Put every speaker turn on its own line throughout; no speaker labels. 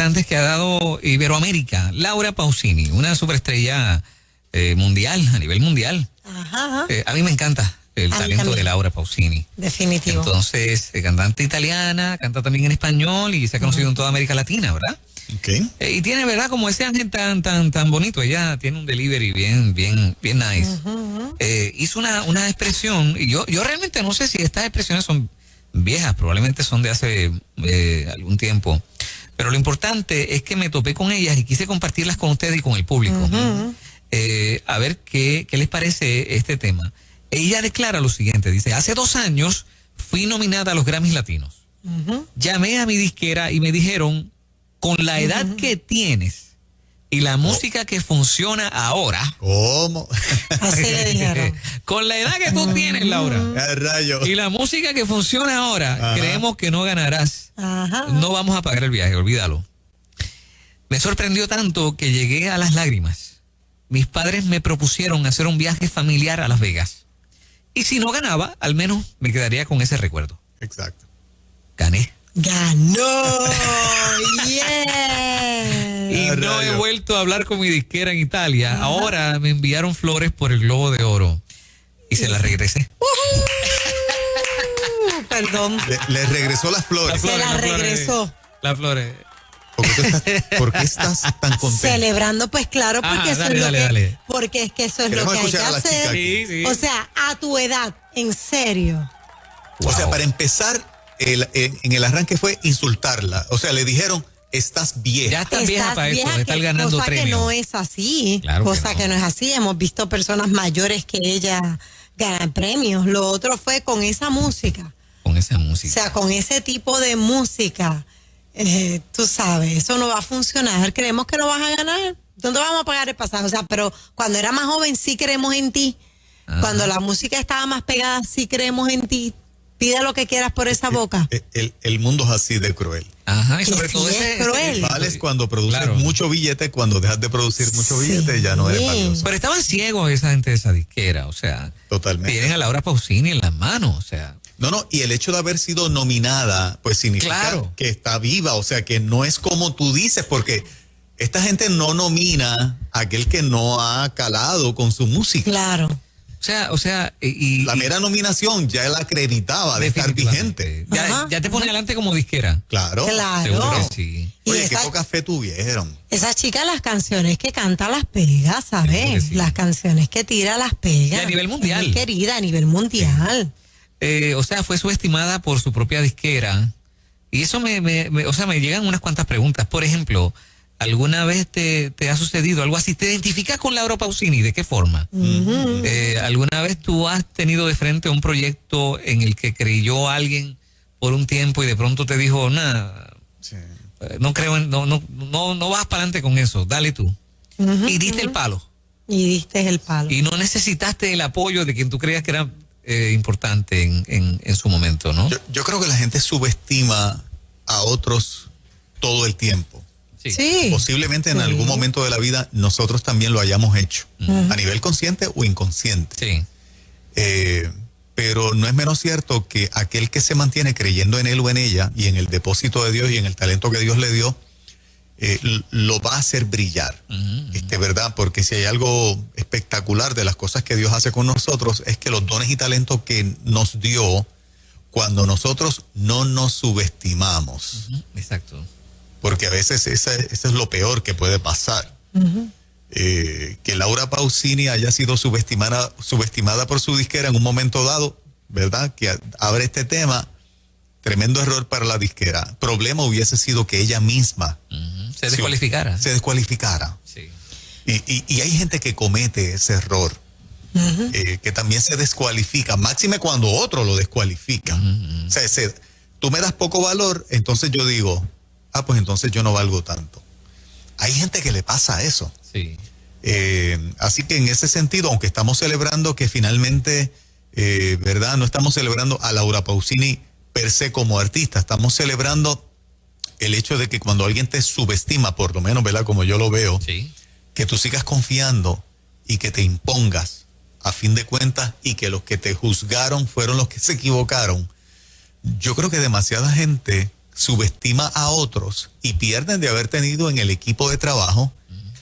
cantantes que ha dado Iberoamérica. Laura Pausini, una superestrella mundial, a nivel mundial.
Ajá.
A mí me encanta el talento de Laura Pausini.
Definitivo.
Entonces, cantante italiana, canta también en español y se ha conocido en toda América Latina, ¿verdad?
Okay.
Y tiene, ¿verdad? Como ese ángel tan bonito. Ella tiene un delivery bien nice. Hizo una expresión, y yo realmente no sé si estas expresiones son viejas, probablemente son de hace algún tiempo. Pero lo importante es que me topé con ellas y quise compartirlas con ustedes y con el público. A ver qué les parece este tema. Ella declara lo siguiente, dice: hace 2 años fui nominada a los Grammys Latinos. Llamé a mi disquera y me dijeron: con la edad que tienes y la música que funciona ahora.
¿Cómo?
Así le dijeron.
Con la edad que tú tienes, Laura,
rayo.
y la música que funciona ahora,
Ajá.
creemos que no ganarás.
Ajá.
No vamos a pagar el viaje, olvídalo. Me sorprendió tanto que llegué a las lágrimas. Mis padres me propusieron hacer un viaje familiar a Las Vegas. Y si no ganaba, al menos me quedaría con ese recuerdo.
Exacto.
Gané.
¡Ganó! ¡Yeah!
Y no he vuelto a hablar con mi disquera en Italia. Ahora me enviaron flores por el Globo de Oro. Y se las regresé.
Perdón.
Le regresó las flores.
Se las regresó.
Las flores.
¿Por qué estás tan contento?
Celebrando, pues claro, porque eso es lo que, porque es que eso es lo que hay que hacer.
Sí.
O sea, a tu edad, en serio.
O sea, para empezar, en el arranque fue insultarla. O sea, le dijeron: estás vieja.
Ya estás vieja para
vieja,
eso, de estar ganando
cosa
premios.
que no es así.
Claro
cosa que no es así. Hemos visto personas mayores que ella ganan premios. Lo otro fue con esa música.
Con esa
O
música.
sea, con ese tipo de música, tú sabes, eso no va a funcionar. Creemos que no vas a ganar. ¿Dónde vamos a pagar el pasaje? O sea, pero cuando era más joven sí creemos en ti.
Ajá.
Cuando la música estaba más pegada sí creemos en ti. Pide lo que quieras por esa boca.
El mundo es así de cruel.
Ajá, y
Que
sobre
sí
todo
es cruel.
Vales cuando produces
Claro.
mucho billete, cuando dejas de producir mucho billete ya no eres valioso.
Pero estaban ciegos esa gente de esa disquera, o sea,
Totalmente.
tienen a Laura Pausini en las manos, o sea.
No, y el hecho de haber sido nominada, pues significa
Claro.
que está viva, o sea, que no es como tú dices, porque esta gente no nomina a aquel que no ha calado con su música.
Claro.
O sea, y
La mera nominación ya él acreditaba de estar vigente.
Ya te pone adelante como disquera.
Claro.
Claro.
Seguro que sí.
Y
Oye, qué
esa-
poca fe tuvieron.
Esa chica, las canciones que canta las pega,
Seguro
¿sabes?
que sí.
Las canciones que tira las pega.
Y a nivel mundial.
Es muy querida a nivel mundial.
O sea, fue subestimada por su propia disquera. Y eso me llegan unas cuantas preguntas. Por ejemplo, ¿alguna vez te ha sucedido algo así? ¿Te identificas con Laura Pausini? ¿De qué forma? ¿Alguna vez tú has tenido de frente un proyecto en el que creyó alguien por un tiempo y de pronto te dijo: nada,
Sí.
no creo no vas para adelante con eso, dale tú? Y diste el palo.
Y diste el palo.
Y no necesitaste el apoyo de quien tú creías que era importante en su momento, ¿no?
Yo creo que la gente subestima a otros todo el tiempo.
Sí.
Posiblemente en algún momento de la vida nosotros también lo hayamos hecho, a nivel consciente o inconsciente.
Sí.
Pero no es menos cierto que aquel que se mantiene creyendo en él o en ella y en el depósito de Dios y en el talento que Dios le dio, lo va a hacer brillar, ¿verdad? Porque si hay algo espectacular de las cosas que Dios hace con nosotros es que los dones y talentos que nos dio, cuando nosotros no nos subestimamos,
Exacto.
porque a veces eso es lo peor que puede pasar. Que Laura Pausini haya sido subestimada por su disquera en un momento dado, ¿verdad? Que abre este tema, tremendo error para la disquera. Problema hubiese sido que ella misma
Se descualificara.
se descualificara.
Sí.
Y hay gente que comete ese error, que también se descualifica, máxime cuando otro lo descualifica. O sea, tú me das poco valor, entonces yo digo, pues entonces yo no valgo tanto. Hay gente que le pasa eso.
Sí.
Así que en ese sentido, aunque estamos celebrando que finalmente, ¿verdad? No estamos celebrando a Laura Pausini per se como artista, estamos celebrando el hecho de que cuando alguien te subestima, por lo menos, ¿verdad? Como yo lo veo,
Sí.
que tú sigas confiando y que te impongas a fin de cuentas y que los que te juzgaron fueron los que se equivocaron. Yo creo que demasiada gente subestima a otros y pierden de haber tenido en el equipo de trabajo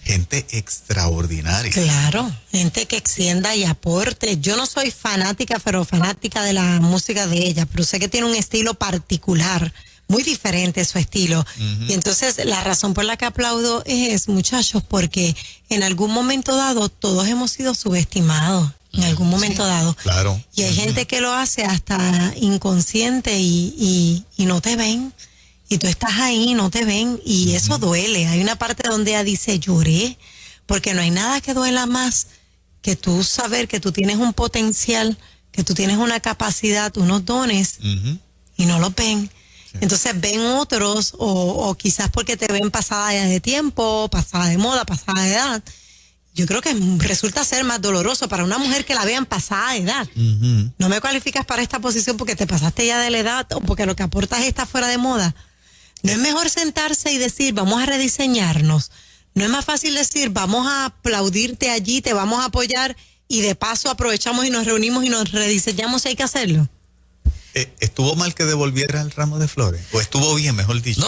gente extraordinaria.
Claro, gente que extienda y aporte. Yo no soy fanática, pero fanática de la música de ella, pero sé que tiene un estilo particular, muy diferente su estilo. Y entonces la razón por la que aplaudo es, muchachos, porque en algún momento dado todos hemos sido subestimados. En algún momento dado.
Claro.
Y hay gente que lo hace hasta inconsciente y no te ven. Y tú estás ahí, no te ven. Y eso duele. Hay una parte donde ella dice, lloré. Porque no hay nada que duela más que tú saber que tú tienes un potencial, que tú tienes una capacidad, unos dones, y no los ven. Sí. Entonces ven otros, o quizás porque te ven pasada de tiempo, pasada de moda, pasada de edad. Yo creo que resulta ser más doloroso para una mujer que la vean pasada de edad. No me cualificas para esta posición porque te pasaste ya de la edad o porque lo que aportas está fuera de moda. ¿No es mejor sentarse y decir, vamos a rediseñarnos? ¿No es más fácil decir, vamos a aplaudirte allí, te vamos a apoyar y de paso aprovechamos y nos reunimos y nos rediseñamos si hay que hacerlo?
¿Estuvo mal que devolviera el ramo de flores? ¿O estuvo bien, mejor dicho?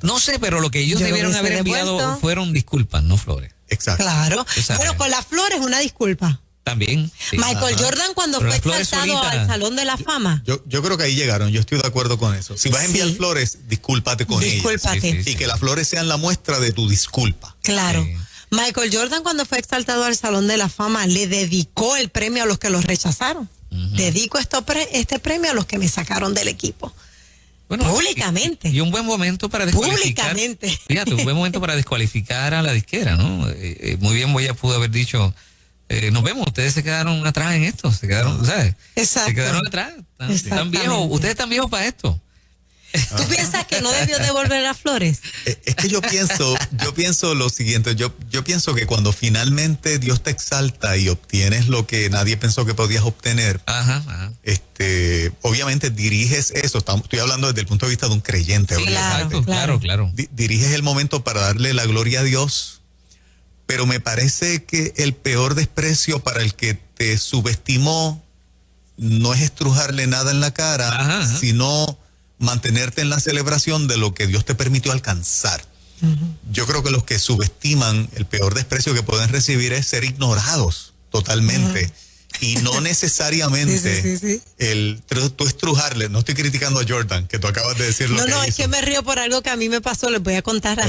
No sé, pero lo que ellos debieron haber enviado fueron disculpas, no flores.
Exacto.
Claro. Pero con las flores una disculpa.
También. Sí.
Michael Jordan cuando fue exaltado al Salón de la Fama.
Yo creo que ahí llegaron, yo estoy de acuerdo con eso. Si vas a enviar flores, discúlpate con ellas. Y que las flores sean la muestra de tu disculpa.
Claro. Sí. Michael Jordan cuando fue exaltado al Salón de la Fama le dedicó el premio a los que los rechazaron. Dedico este premio a los que me sacaron del equipo. Bueno, públicamente.
Y un buen momento para descualificar.
Públicamente.
Fíjate, un buen momento para descualificar a la disquera, ¿no? Muy bien, ella pudo haber dicho, nos vemos, ustedes se quedaron atrás en esto, se quedaron, ¿sabes?
Exacto.
Se quedaron atrás, están viejos, ustedes están viejos para esto.
¿Tú piensas que no debió devolver las flores?
Es que yo pienso lo siguiente, yo pienso que cuando finalmente Dios te exalta y obtienes lo que nadie pensó que podías obtener, obviamente diriges eso, estoy hablando desde el punto de vista de un creyente.
Sí, claro.
Diriges el momento para darle la gloria a Dios, pero me parece que el peor desprecio para el que te subestimó no es estrujarle nada en la cara, sino mantenerte en la celebración de lo que Dios te permitió alcanzar. Yo creo que los que subestiman, el peor desprecio que pueden recibir es ser ignorados totalmente. Y no necesariamente tú estrujarle. No estoy criticando a Jordan, que tú acabas de decir lo que hizo.
No, es que me río por algo que a mí me pasó, les voy a contar.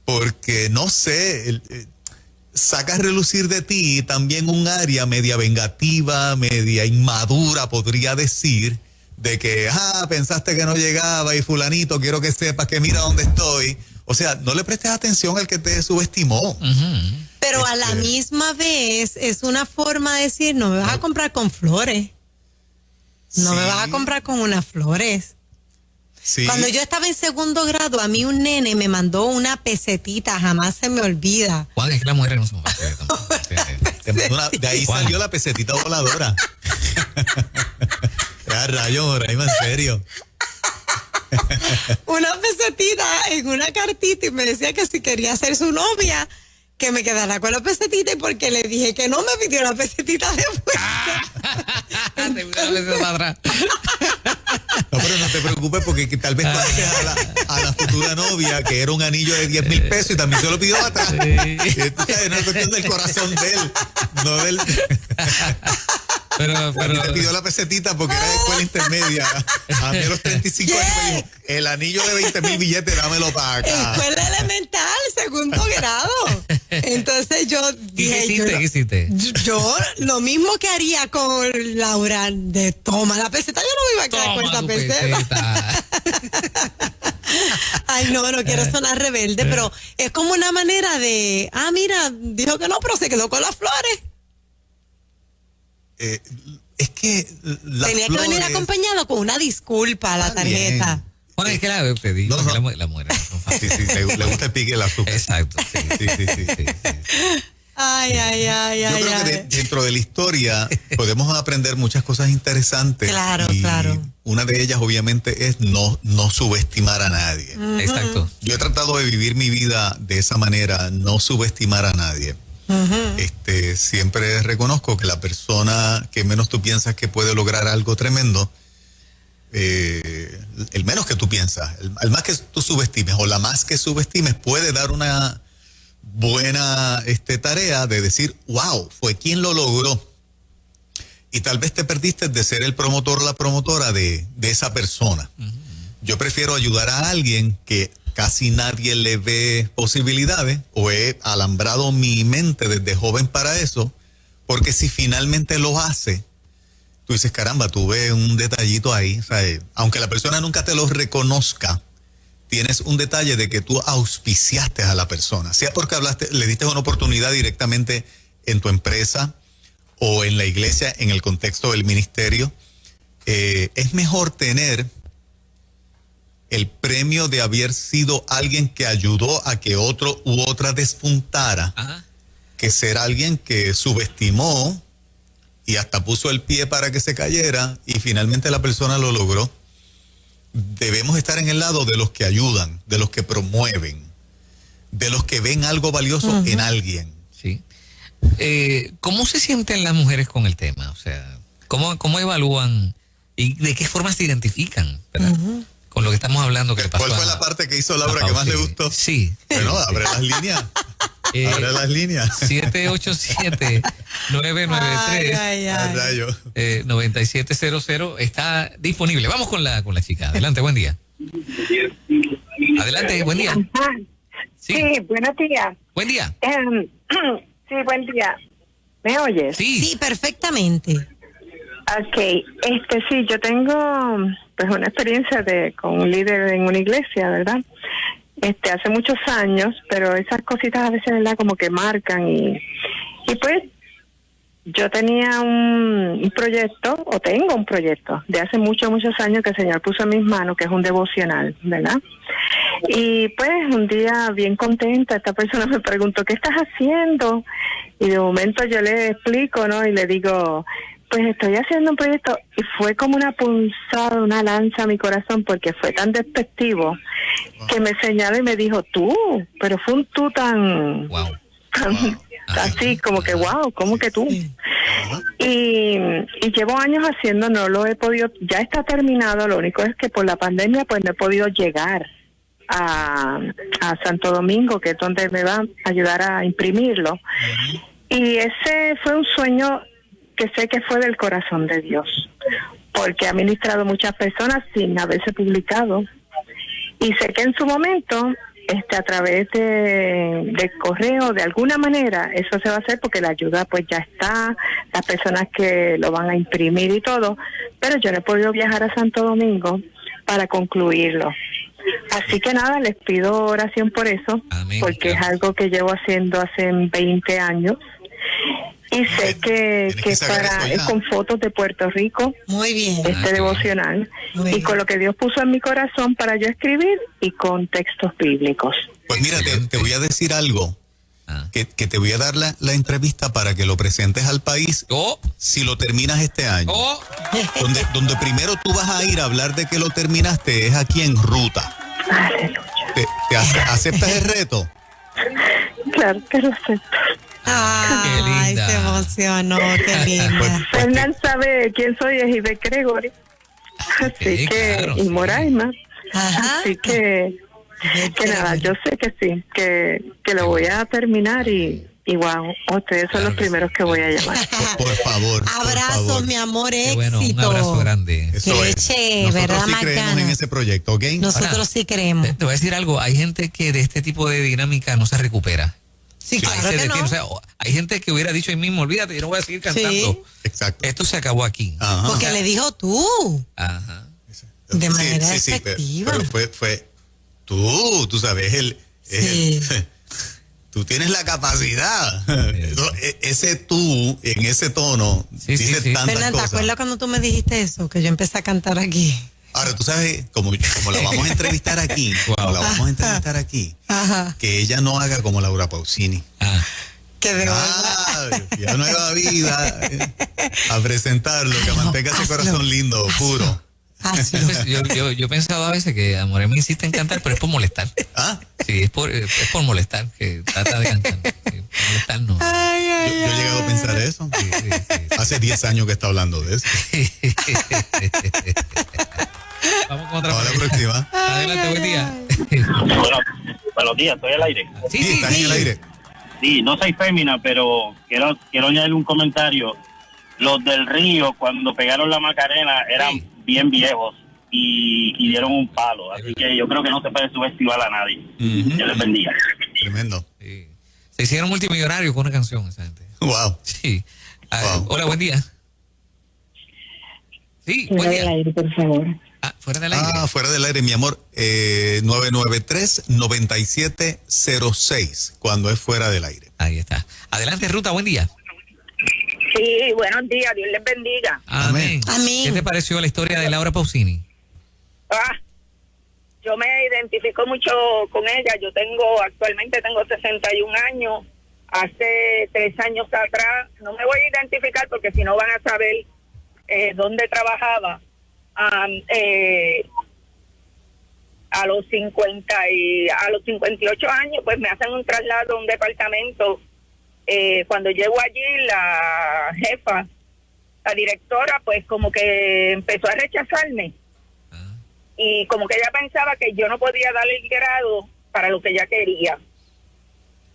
Porque no sé, saca a relucir de ti también un área media vengativa, media inmadura, podría decir, de que, pensaste que no llegaba y fulanito, quiero que sepas que mira dónde estoy. O sea, no le prestes atención al que te subestimó.
Pero a la misma vez es una forma de decir, no me vas a comprar con flores. No me vas a comprar con unas flores.
Sí.
Cuando yo estaba en segundo grado, a mí un nene me mandó una pesetita, jamás se me olvida.
Juan, es que las mujeres no son fáciles
tampoco. De ahí salió la pesetita voladora. Rayo, en serio.
Una pesetita en una cartita y me decía que si quería ser su novia, que me quedara con la pesetita, y porque le dije que no, me pidió la pesetita de vuelta.
No, pero no te preocupes porque tal vez conoces a la futura novia que era un anillo de 10,000 pesos y también se lo pidió atrás. No es cuestión del corazón de él, no del...
Pero
te pidió la pesetita porque era de escuela intermedia. A mí a los 35 años me dijo, el anillo de 20,000 billetes, dámelo para acá.
Escuela elemental, segundo grado. Entonces yo dije,
¿Qué hiciste?
Yo lo mismo que haría con Laura, de toma la peseta, yo no me iba a quedar con esa peseta. Ay, no quiero sonar rebelde, pero es como una manera de, mira, dijo que no, pero se quedó con las flores.
Es que
tenía que venir acompañado con una disculpa a la tarjeta.
Bueno, es que te digo, la mujer no son fáciles.
Sí, le gusta el pique y el azúcar.
Exacto, sí.
Ay.
Yo creo que dentro de la historia podemos aprender muchas cosas interesantes.
Claro.
Una de ellas, obviamente, es no subestimar a nadie.
Exacto.
Yo he tratado de vivir mi vida de esa manera, no subestimar a nadie. Siempre reconozco que la persona que menos tú piensas que puede lograr algo tremendo, el menos que tú piensas, el más que tú subestimes o la más que subestimes puede dar una buena tarea de decir, wow, fue quien lo logró. Y tal vez te perdiste de ser el promotor o la promotora de esa persona. Yo prefiero ayudar a alguien que casi nadie le ve posibilidades, o he alambrado mi mente desde joven para eso, porque si finalmente lo hace, tú dices, caramba, tuve un detallito ahí. O sea, aunque la persona nunca te lo reconozca, tienes un detalle de que tú auspiciaste a la persona, sea porque le diste una oportunidad directamente en tu empresa o en la iglesia, en el contexto del ministerio. Es mejor tener el premio de haber sido alguien que ayudó a que otro u otra despuntara, que ser alguien que subestimó y hasta puso el pie para que se cayera y finalmente la persona lo logró. Debemos estar en el lado de los que ayudan, de los que promueven, de los que ven algo valioso en alguien.
Sí. ¿Cómo se sienten las mujeres con el tema? O sea, ¿cómo evalúan y de qué forma se identifican, ¿verdad? Con lo que estamos hablando que le pasó.
¿Cuál fue la parte que hizo Laura que más le gustó?
Sí.
Bueno, abre las líneas. Abre las líneas.
787-993-9700 está disponible. Vamos con la chica. Adelante, buen día. Adelante, buen día.
Sí, buenos días.
Buen día.
Sí, buen día. ¿Me oyes?
Sí, perfectamente.
Ok, sí, yo tengo pues una experiencia con un líder en una iglesia, ¿verdad? Hace muchos años, pero esas cositas a veces, ¿verdad? Como que marcan y pues yo tenía un proyecto, o tengo un proyecto de hace muchos años que el Señor puso en mis manos, que es un devocional, ¿verdad? Y pues un día bien contenta, esta persona me preguntó, ¿qué estás haciendo? Y de momento yo le explico, ¿no? Y le digo, pues estoy haciendo un proyecto, y fue como una punzada, una lanza a mi corazón, porque fue tan despectivo que me señaló y me dijo, tú, pero fue un tú tan así como que wow, ¿cómo que tú? Y llevo años haciendo, no lo he podido, ya está terminado, lo único es que por la pandemia pues no he podido llegar a Santo Domingo, que es donde me va a ayudar a imprimirlo. Y ese fue un sueño que sé que fue del corazón de Dios, porque ha ministrado muchas personas sin haberse publicado, y sé que en su momento a través de correo, de alguna manera, eso se va a hacer porque la ayuda pues ya está, las personas que lo van a imprimir y todo, pero yo no he podido viajar a Santo Domingo para concluirlo. Así que nada, les pido oración por eso. Amén, porque es algo que llevo haciendo hace 20 años. Y sé que es con fotos de Puerto Rico.
Muy bien.
Devocional. Y con lo que Dios puso en mi corazón para yo escribir y con textos bíblicos.
Pues mira, te voy a decir algo. Que te voy a dar la entrevista para que lo presentes al país si lo terminas este año. Donde primero tú vas a ir a hablar de que lo terminaste es aquí en Ruta.
Aleluya.
¿Aceptas el reto?
Claro que lo acepto.
Ay, se emocionó, qué linda.
Fernán sabe quién soy, es Ibe Gregory. Así que, claro, y Moraima. Así que nada, yo sé que sí, que lo voy a terminar y wow, ustedes son los primeros que voy a llamar.
Por favor.
Abrazos, mi amor, éxito.
Bueno, un abrazo grande.
Eso es.
¿Verdad,
sí creemos en ese proyecto, ¿ok?
Nosotros ahora, sí creemos.
Te voy a decir algo, hay gente que de este tipo de dinámica no se recupera.
Sí, claro que no.
O sea, hay gente que hubiera dicho ahí mismo, olvídate, yo no voy a seguir cantando.
Sí.
Exacto.
Esto se acabó aquí.
Ajá. Porque le dijo tú.
Ajá.
De manera efectiva.
Pero fue tú sabes, tú tienes la capacidad. Ese tú, en ese tono, dice tantas
Fernanda,
cosas.
¿te acuerdas cuando tú me dijiste eso? Que yo empecé a cantar aquí.
Ahora, tú sabes, como la vamos a entrevistar aquí, que ella no haga como Laura Pausini.
Que de
ya nueva vida, a presentarlo, que mantenga ese corazón lindo, puro.
Yo pensaba a veces que Amore me insiste en cantar, pero es por molestar. Sí, es por molestar, que trata de cantar. Molestar no.
Yo he llegado a pensar eso. Sí. Hace 10 años que está hablando de eso.
Vamos con otra
Vamos a la
pareja.
próxima.
Adelante, buen día.
Bueno, buenos días, estoy al aire.
Sí, sí,
estás en el aire.
Sí, no soy fémina, pero quiero añadir un comentario. Los del Río, cuando pegaron la Macarena, eran
Sí.
bien viejos y dieron un palo. Así que yo creo que no se puede subestimar a nadie.
Ujú.
Dios les bendiga.
Tremendo.
Sí. Se hicieron multimillonarios con una canción, esa gente.
Wow.
Sí.
Wow.
Hola, buen día. Sí, buen día.
aire, por favor.
Fuera del aire.
Fuera del aire, mi amor. 993-9706, cuando es fuera del aire.
Ahí está. Adelante, Ruta, buen día.
Sí, buenos días, Dios les bendiga.
Amén.
Amén.
¿Qué te pareció la historia de Laura Pausini?
Yo me identifico mucho con ella. Actualmente tengo 61 años. Hace 3 años atrás, no me voy a identificar porque si no van a saber dónde trabajaba. A los 58 años, pues me hacen un traslado a un departamento. Cuando llego allí, la jefa, la directora, pues como que empezó a rechazarme. Y como que ella pensaba que yo no podía darle el grado para lo que ella quería.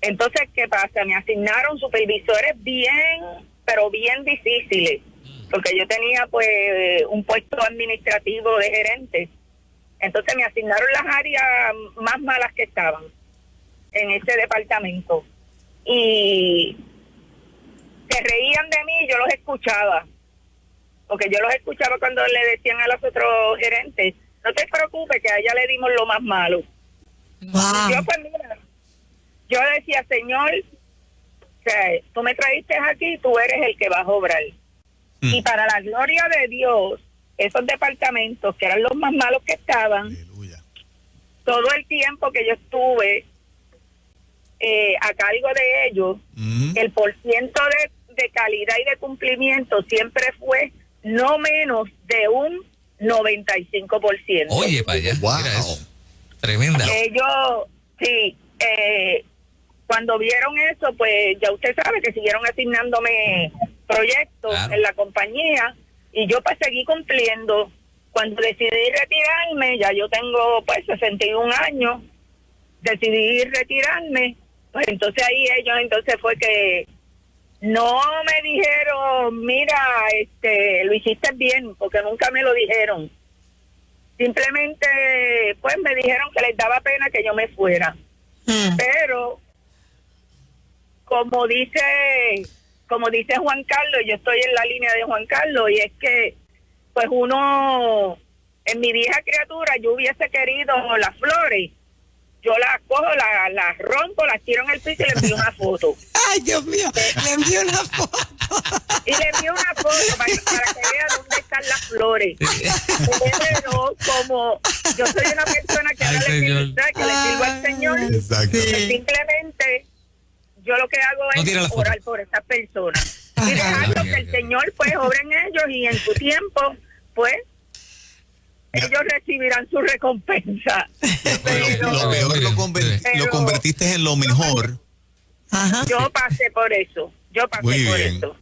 Entonces, ¿qué pasa? Me asignaron supervisores pero bien difíciles, porque yo tenía pues un puesto administrativo de gerente. Entonces me asignaron las áreas más malas que estaban en ese departamento. Y se reían de mí y yo los escuchaba. Porque yo los escuchaba cuando le decían a los otros gerentes, no te preocupes que a ella le dimos lo más malo.
Wow.
Yo pues mira, yo decía, Señor, o sea, tú me trajiste aquí, tú eres el que vas a obrar. Y para la gloria de Dios, esos departamentos que eran los más malos que estaban,
Aleluya.
todo el tiempo que yo estuve a cargo de ellos,
Ujú.
el porciento de calidad y de cumplimiento siempre fue no menos de un 95%.
Oye, para allá.
Wow.
Mira eso. Tremenda.
Ellos, sí, cuando vieron eso, pues ya usted sabe que siguieron asignándome proyectos
Claro.
en la compañía y yo pues seguí cumpliendo. Cuando decidí retirarme, ya yo tengo pues 61 años, decidí retirarme, pues entonces ahí entonces fue que no me dijeron, mira, lo hiciste bien, porque nunca me lo dijeron. Simplemente, pues me dijeron que les daba pena que yo me fuera. Pero, como dice Juan Carlos, yo estoy en la línea de Juan Carlos, y es que, pues uno, en mi vieja criatura, yo hubiese querido las flores. Yo las cojo, las rompo, las tiro en el piso y le envío una foto.
Ay, Dios mío, le envío una foto.
Y le envío una foto para que vea dónde están las flores. Pero como yo soy una persona que ahora
Ay,
le
Señor.
sirvo al Señor,
Exacto.
pues simplemente yo lo que hago
No tira la
es
foto.
orar por esas personas.
Ajá.
Y dejarlo
Ok,
que el
ok.
Señor pues obre en ellos y en su tiempo, pues, ellos recibirán su recompensa. Pero
Lo peor
Pero-
lo convertiste en lo mejor.
Ajá.
yo pasé por eso.
Muy
Por
bien.
eso.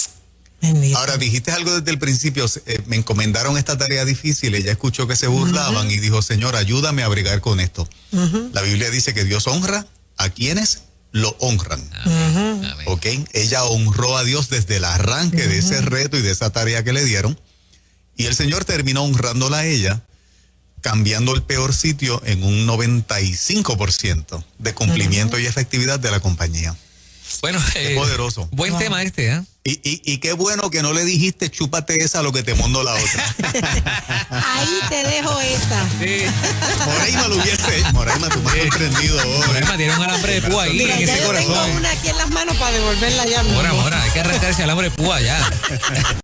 Bendito.
Ahora, dijiste algo desde el principio, me encomendaron esta tarea difícil, ella escuchó que se burlaban y dijo, Señor, ayúdame a bregar con esto. La Biblia dice que Dios honra a quienes lo honran.
Amén. Amén.
¿Ok? Ella honró a Dios desde el arranque de ese reto y de esa tarea que le dieron. Y el Señor terminó honrándola a ella, cambiando el peor sitio en un 95% de cumplimiento y efectividad de la compañía.
Bueno,
Qué poderoso.
Buen tema este, ¿eh?
Y qué bueno que no le dijiste, chúpate esa, lo que te mando la otra.
Ahí te dejo esa.
Sí.
Moraima lo hubiese hecho. Moraima, tú me has sorprendido hoy.
Moraima tiene un alambre de púa ahí
Mira,
en
ya
ese
yo tengo
corazón.
una aquí en las manos para devolverla ya.
Mora, hay que arrancarse alambre de púa ya.